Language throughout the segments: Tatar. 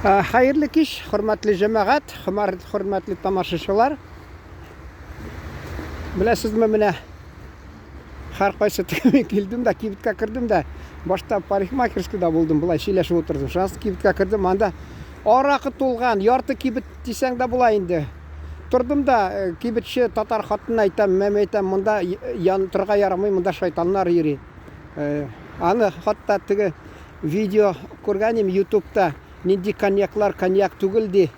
Hayırlı kеш, hürmetli cemaat, hürmetli tamашашылар. Білесізме, міне har qayсы тігіме келдім да, кибітке кірдім да, башта парикмахерскіда болдым, бұлай шейлешіп отырдым. Шансы кибітке кірдім, анда арақы толған, ярты кибіт десең да бұлай енді. Тұрдым да, кибітші татар хатын айтам, мәм айтам, мұнда тұрға ярамай, мұнда шайтанлар ері. Аны хатта тігі видео көргенім ютубта, ненде коньяклар коньяк түгілді,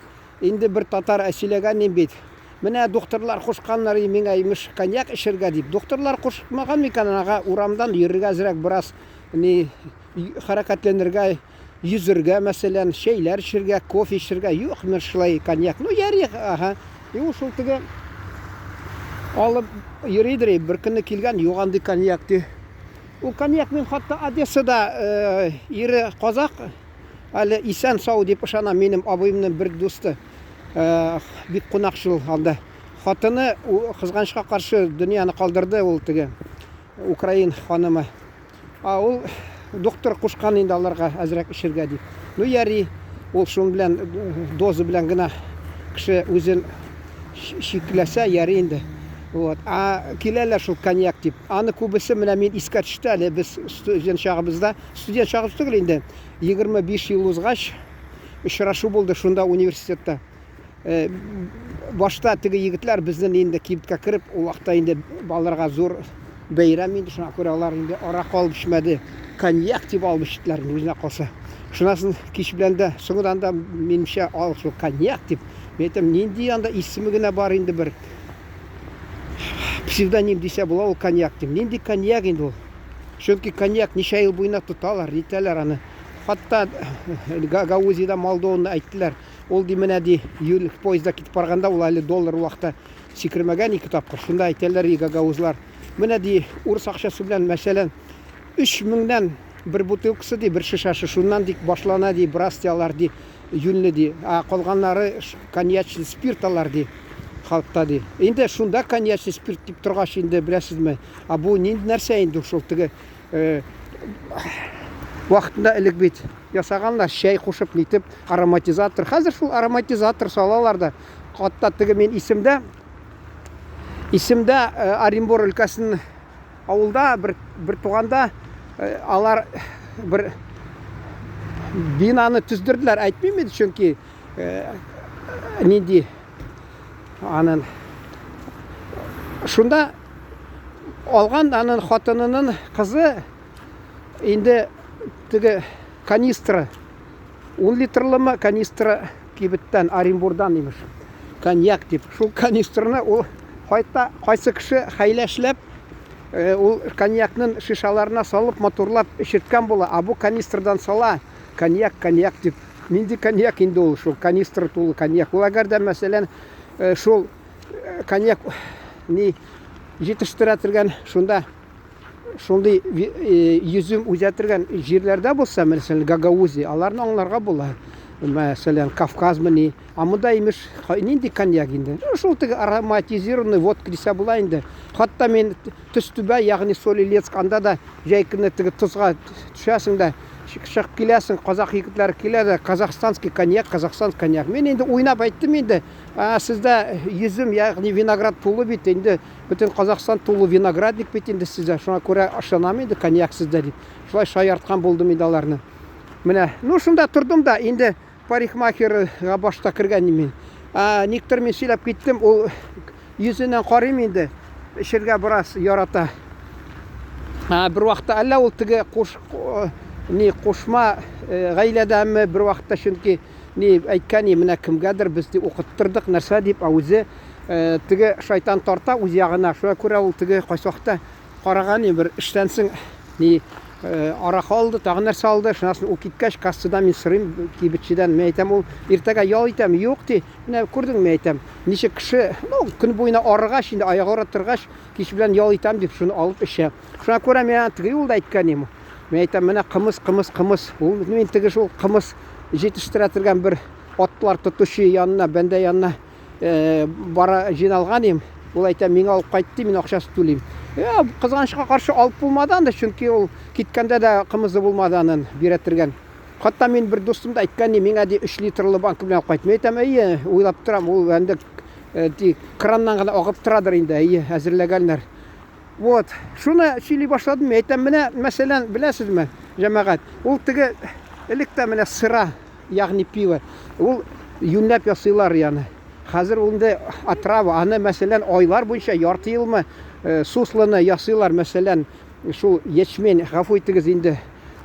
енді бір татар әсілегенім бет. Менә докторлар кушканнар миңа имеш коньяк эчәргә дип. Докторлар кушмаган микән ага урамдан йөрергә зирәк бераз хәрәкәтләнергә, йөзергә, мәсәлән, шәйләр эчәргә, кофе эчәргә. Юк, мен шулай коньяк. Ну, ярый, ага. Ул шул теге алып йөридер, бер көнне килгән юганды коньяк ди. Ул коньяк мен хатта Одессада ире казак, әле исән сау дип ышана минем абыйымның бер дусты. Бик кунакчыл алды. Хатыны кызганычка каршы дөньяны калдырды ул теге Украин ханымы. Ул доктор кушкан инде аларга әзрәк эчәргә дип. Ну ярый, ул шун белән доза белән гына кеше үзен шикләсә ярый инде. Вот. Киләләр шул коньяк дип. Аны күбесе менә мин искә төште әле без студент чагыбызда, студент чагы түгел инде. 25 ел узгач очрашу булды шунда университетта. Башта теге егетләр безнең инде кибеткә кирип, ул вакытта инде балаларга зур бәйрәм инде, шуңа күрә алар инде арак алып эчмәде, коньяк дип алып эчтеләр үзенә калса. Шунасын кич белән дә, соңдан да минемчә ал шул коньяк дип. Мен әйтәм, нинди анда исеме генә бар инде бер псевдоним дисә була ул коньяк дип. Нинди коньяк инде ул? Чөнки коньяк ничә ел буена тоталар, итәләр аны. Хатта Гагаузида Молдованы әйттеләр. Ул ди менә ди юл поездда китеп барганда ул әле доллар вакытта сикермәгән 2 тапкыр. Шунда әйтәләр гагаузлар. Менә ди урыс акчасы белән мәсәлән 3000дән бер бутылкасы ди, бер шишасы шуннан ди башлана ди, брас диалар ди, юлны ди. Калганнары коньячный спирт алар ди. Халыкта ди. Инде шунда коньячный спирт дип торгач инде беләсезме? Бу нинди нәрсә инде шул теге вакытында элек бит ясаганлар, шәй кушып нитеп, ароматизатор. Хәзер шул ароматизатор салалар да. Хатта теге мен исемдә Оренбур өлкәсенең авылда бер туганда алар бер бинаны төздерделәр, әйтмим иде, чөнки нинди анын шунда алган анын хатынының кызы инде теге канистра 10 литрлымы канистра кибеттән Оренбурдан имеш. Коньяк дип. Шул канистраны ул кайсы кеше хәйләшләп ул коньякның шишаларына салып моторлап эчерткән була. Бу канистрдан сала коньяк дип. Нинди коньяк инде ул шул канистр тулы коньяк. Ул әгәрдә мәсәлән шул коньяк ни җитештерә торган шунда шундый йөзем үзәтергән җирләрдә булса, мәсәлән, Гагаузия, аларны аңларга була. Мәсәлән, Кавказмы ни, монда имеш нинди коньяк инде. Шул теге ароматизированный водка дисә була инде. Хатта мен төстүбә, ягъни Солилецк анда да җәйкенне теге тузга төшәсең дә, чыгып киләсең, казак егетләре килә дә, казахстанский коньяк. Мен инде уйнап әйттем инде. Сездә йөзем, ягъни виноград тулы бит инде. Бөтен Казахстан тулы виноградник бит инде сездә. Шуңа күрә ашанам инде коньяк сездә дип. Шулай шаярткан булдым инде аларны. Менә, ну шунда тордым да, инде парикмахерга башта кергән мин. Никтер мен сөйләп киттем, ул йөзеннән карыйм инде. Эчәргә бераз ярата. Бер вакытта әллә ул теге кушма гаиләдәме бер вакытта, чөнки әйткән менә кемгәдер безне укыттырдык нәрсә дип, үзе теге шайтан тарта үз ягына. Шуңа күрә ул теге кайсы вакытта караган бер эштән соң арак алды, тагы нәрсә алды. Шунасын ул киткәч, кассадан мин сорыйм кибетчедән. Мен әйтәм, ул иртәгә ял итәм, юк ди. Менә күрдең мен әйтәм, ничек кеше, көн буена арыгач инде аягы торгач, кич белән ял итәм дип шуны алып эчә. Шуңа күрә мен теге юлда әйткәнем. Мен әйтәм, менә кымыз. Ул мин теге шул кымыз җитештерә торган бер атлар тотучы янына, бәндә янына бара җыйналган. Ул әйтә, миңа алып кайтты, мин акчасы түлим. Кызганычка каршы алып булмады анда, чөнки ул киткәндә дә кымызы булмады анын бирә торган. Хатта мен бір достымды айтқан, меңа де 3 литрлы банка белән алып кайт. Мен әйтәм, әйе, уйлап торам, ул әнде краннан гына агып торадыр инде, әйе, әзерләгәннәр. Вот, шуны сөйли башладым. Мен әйтәм, менә мәсәлән, беләсезме, җәмәгать, ул теге электә менә сыра, ягъни пиво, ул юнлап ясыйлар яны. Хәзер унда отрава, аны мәсәлән айлар буенча ярты елмы суслыны ясыйлар, мәсәлән, шул ячмень, гафу итегез инде,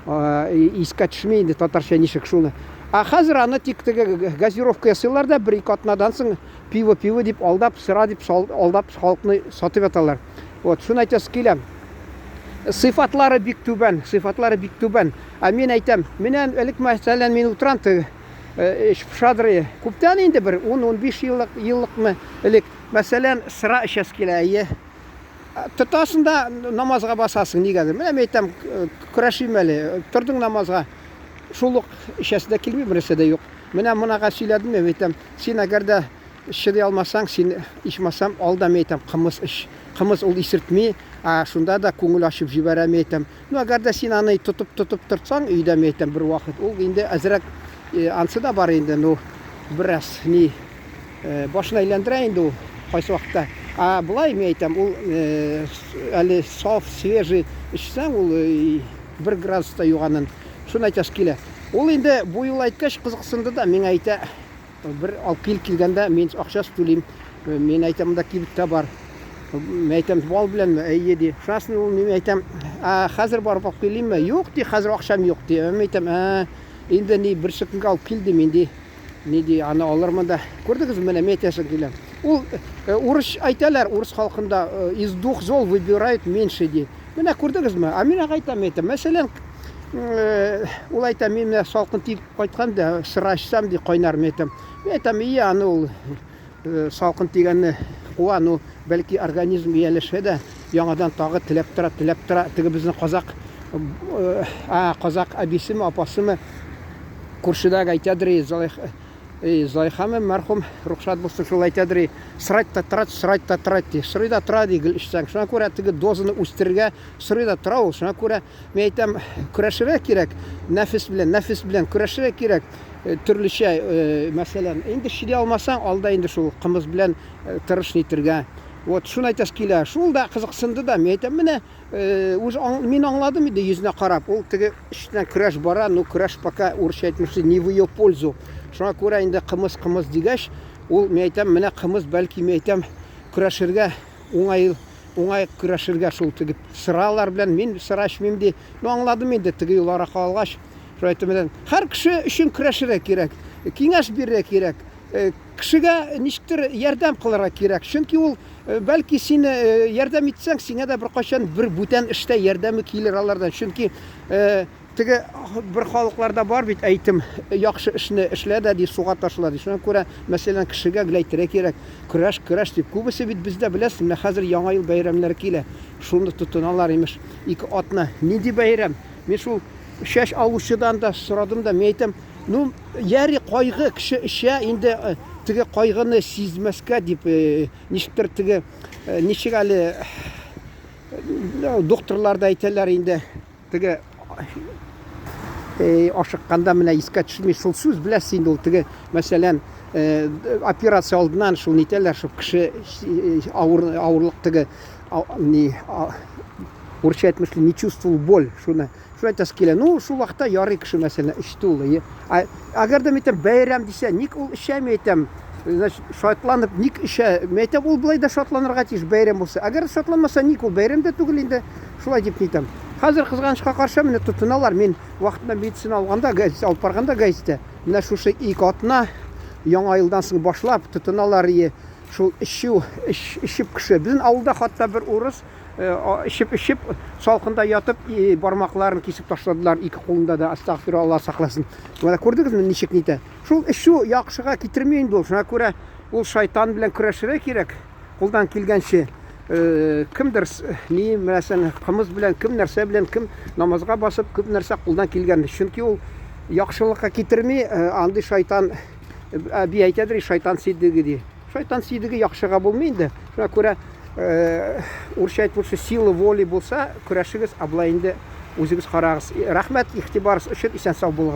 искә төшми инде татарча ничек шуны. Хәзер аны тик теге газировка ясыйлар да, 1-2 атнадан соң пиво дип алдап, сыра дип алдап халыкны сатып яталар. Вот, шуны әйтәсе киләм. Сыйфатлары бик түбән. Мен әйтәм, менән элек мәсәлән мин утырам теге шадры күптән инде бер 10-15 еллыкмы элек мәсәлән сыра эчәсе килә, әйе. Тотасың да намазга басасың, нигәдер. Менә мен әйтәм, көрәшим әле, тордың намазга. Шулык эчәсе дә килми, берсе дә юк. Менә монага сөйләдем, мен әйтәм, син әгәр дә чыдый алмасаң, син ичмәсәм, алда мен әйтәм, кымыз ич. Кымыз ул исертми, шунда да күңел ачып җибәрә, мен әйтәм. Ну әгәр дә син аны тотып торсаң, өйдә мен әйтәм бер вакыт, ул инде әзрәк ансы да бар инде, ну бераз ни башын әйләндерә инде ул кайсы вакытта. Булай мен әйтәм, ул әле саф, свежий эчсәң, ул 1 градуста юганын. Шуны әйтәсе килә. Ул инде бу юл әйткәч кызыксынды да, мен әйтә, бер алып килгәндә мин акчасы түлим. Мен әйтәм, монда кибеттә бар. Мен әйтәм, бал беләнме? Әйе ди. Шунысын ул мен әйтәм, хәзер барып алып килимме? Юк ди, хәзер акчам юк ди. Мен әйтәм, инде ни бер секундка алып килдем инде. Ни ди, аны алырмын да. Күрдегезме, менә мен әйтәсе киләм. Ул урыс әйтәләр, урыс халкында из 2 зол выбирают меньше ди. Менә күрдегезме? Мен әйтәм, мәсәлән, ул әйтәм, мен менә салкын тип кайтканда сыра эчсәм ди, кайнар мен әйтәм. Мен әйтәм, аны ул салкын тигәнне куа, ну бәлки организм ияләшә дә, яңадан тагы теләп тора. Теге безнең казак әбисеме, апасымы күршедәге әйтәдер, Зайхамы мәрхүм рөхсәт булсын, шул әйтәдер, сырайт та тора ди. Сырый да тора ди эчсәң. Шуңа күрә теге дозаны үстергә сырый да тора ул. Шуңа күрә мен әйтәм, көрәшергә кирәк, нәфис белән көрәшергә кирәк. Төрлечә, мәсәлән, инде шиде алмасаң, алда инде шул кымыз белән тырыш нитергә. Вот шуны әйтәсе килә. Шул да кызыксынды да, мен әйтәм, менә мин аңладым инде йөзенә карап. Ул теге эчтән көрәш бара, ну көрәш пока урысча әйтмешли не в ее пользу. Шуңа күрә инде кымыз дигәч, ул мен әйтәм, менә кымыз бәлки мен әйтәм, көрәшергә уңай көрәшергә шул теге сыралар белән, мин сыра эчмим ди. Ну аңладым инде теге юлларга калгач. Шулай әйтәм, һәр кеше өчен көрәшергә кирәк, киңәш бирергә кирәк. Кешегә ничектер ярдәм кылырга кирәк. Чөнки ул бәлки син ярдәм итсәң, сиңа да бер кайчан бер бүтән эштә ярдәме килер алардан. Чөнки теге бер халыкларда бар бит, әйтем, яхшы эшне эшлә дә ди, суга ташла ди. Шуңа күрә, мәсәлән, кешегә гләйтергә кирәк. Көрәш дип. Күбесе бит бездә беләсез, менә хәзер яңа ел бәйрәмнәре килә. Шуны тотыналар имеш, 2 атна. Нинди бәйрәм? Мен шул шәш алучыдан да сорадым да, мен әйтәм, ну, яри кайгы кеше эчә инде теге кайгыны сизмәскә дип, ничектер теге ничек әле докторлар да әйтәләр инде, теге ашыкканда менә искә төшми, шул сүз беләсез инде ул теге, мәсәлән, операция алдыннан шул нитәләр, шул кеше авырлык теге ни урысча әйтмешли, не чувствовал боль, шуны әйтәсе килә. Ну, шул вакытта ярый кеше мәсәлән эчте ул. Әгәр дә мен бәйрәм дисә, ник ул эчә, мен әйтәм, значит, шатланып ник эчә? Мен әйтәм, ул булай да шатланырга тиеш бәйрәм булса. Әгәр шатланмаса, ник ул бәйрәм дә түгел инде. Шулай дип әйтәм. Хәзер кызганычка каршы менә тотыналар. Мен вакытында медицина алганда, гәзит алып барганда гәзиттә, менә шушы 2 атна яңа елдан соң башлап тотыналар, шул эчеп кеше. Безнең авылда хатта бер урыс эчеп салкында ятып бармакларын кисеп ташладылар, 2 кулында да, астагфирулла, Алла сакласын. Менә күрдегезме ничек нитә? Шул эчү яхшыга китерми инде ул. Шуңа күрә ул шайтан белән көрәшергә кирәк. Кулдан килгәнче кемдер ни мәсәлән кымыз белән, кем нәрсә белән, кем намазга басып, күп нәрсә кулдан килгән. Чөнки ул яхшылыкка китерми, андый шайтан би әйтәдер, шайтан сидеге ди. Шайтан сидеге яхшыга булмый инде. Шуңа күрә урысча әйтмәкче, сила воли булса, көрәшегез, аблай инде үзегез карагыз. Рәхмәт, игътибарыгыз өчен, исән сау булыгыз.